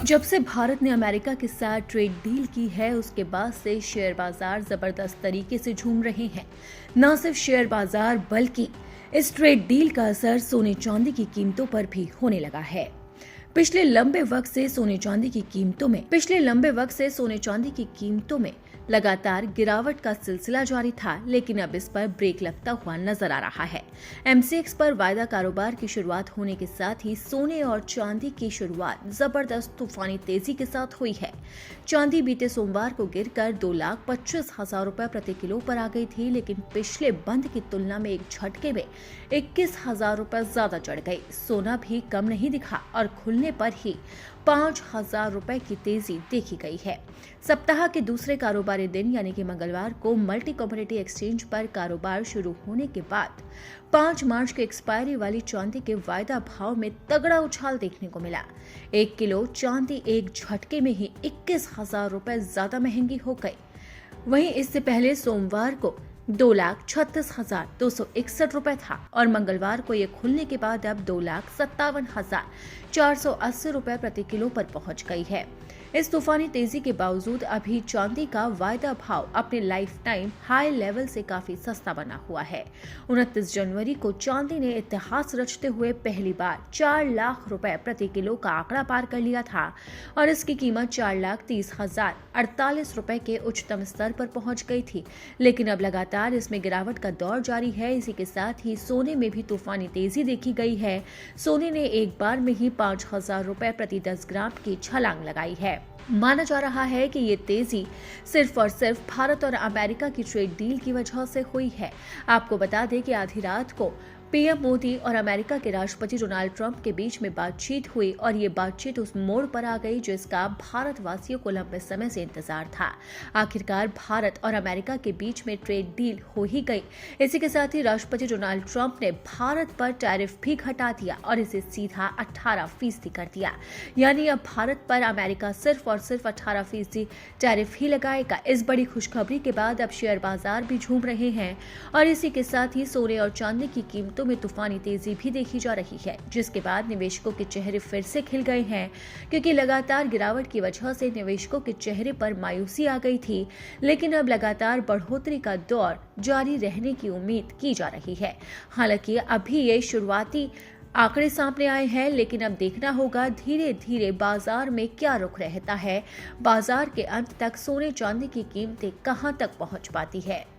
जब से भारत ने अमेरिका के साथ ट्रेड डील की है उसके बाद से शेयर बाजार जबरदस्त तरीके से झूम रहे हैं। न सिर्फ शेयर बाजार बल्कि इस ट्रेड डील का असर सोने चांदी की कीमतों पर भी होने लगा है। पिछले लंबे वक्त से सोने चांदी की कीमतों में लगातार गिरावट का सिलसिला जारी था, लेकिन अब इस पर ब्रेक लगता हुआ नजर आ रहा है। एमसीएक्स पर वायदा कारोबार की शुरुआत होने के साथ ही सोने और चांदी की शुरुआत जबरदस्त तूफानी तेजी के साथ हुई है। चांदी बीते सोमवार को गिरकर 2,25,000 रुपए प्रति किलो पर आ गई थी, लेकिन पिछले बंद की तुलना में एक झटके में 21,000 रुपए ज्यादा चढ़ गई। सोना भी कम नहीं दिखा और खुलने पर ही 5,000 रुपए की तेजी देखी गई है। सप्ताह के दूसरे कारोबारी दिन यानी कि मंगलवार को मल्टी कमोडिटी एक्सचेंज पर कारोबार शुरू होने के बाद 5 मार्च की एक्सपायरी वाली चांदी के वायदा भाव में तगड़ा उछाल देखने को मिला। 1 किलो चांदी एक झटके में ही 21,000 रुपए ज्यादा महंगी हो गई। वहीं इससे पहले सोमवार को 2,36,261 रुपए था और मंगलवार को ये खुलने के बाद अब 2,57,480 रुपए प्रति किलो पर पहुंच गई है। इस तूफानी तेजी के बावजूद अभी चांदी का वायदा भाव अपने लाइफ टाइम हाई लेवल से काफी सस्ता बना हुआ है। 29 जनवरी को चांदी ने इतिहास रचते हुए पहली बार 4 लाख रुपए प्रति किलो का आंकड़ा पार कर लिया था और इसकी कीमत 4,30,048 रुपए के उच्चतम स्तर पर पहुंच गई थी। लेकिन अब लगातार इसमें गिरावट का दौर जारी है। इसी के साथ ही सोने में भी तूफानी तेजी देखी गई है। सोने ने एक बार में ही 5,000 रुपए प्रति 10 ग्राम की छलांग लगाई है। माना जा रहा है कि ये तेजी सिर्फ और सिर्फ भारत और अमेरिका की ट्रेड डील की वजह से हुई है। आपको बता दें कि आधी रात को पीएम मोदी और अमेरिका के राष्ट्रपति डोनाल्ड ट्रंप के बीच में बातचीत हुई और ये बातचीत उस मोड़ पर आ गई जिसका भारतवासियों को लंबे समय से इंतजार था। आखिरकार भारत और अमेरिका के बीच में ट्रेड डील हो ही गई। इसी के साथ ही राष्ट्रपति डोनाल्ड ट्रंप ने भारत पर टैरिफ भी घटा दिया और इसे सीधा 18% कर दिया। यानी अब भारत पर अमेरिका सिर्फ और सिर्फ 18% टैरिफ ही लगाएगा। इस बड़ी खुशखबरी के बाद अब शेयर बाजार भी झूम रहे हैं और इसी के साथ ही सोने और चांदी की कीमतों में तूफानी तेजी भी देखी जा रही है, जिसके बाद निवेशकों के चेहरे फिर से खिल गए हैं, क्योंकि लगातार गिरावट की वजह से निवेशकों के चेहरे पर मायूसी आ गई थी। लेकिन अब लगातार बढ़ोतरी का दौर जारी रहने की उम्मीद की जा रही है। हालांकि अभी ये शुरुआती आंकड़े सामने आए हैं, लेकिन अब देखना होगा धीरे धीरे बाजार में क्या रुख रहता है। बाजार के अंत तक सोने चांदी की कीमतें कहां तक पहुंच पाती है।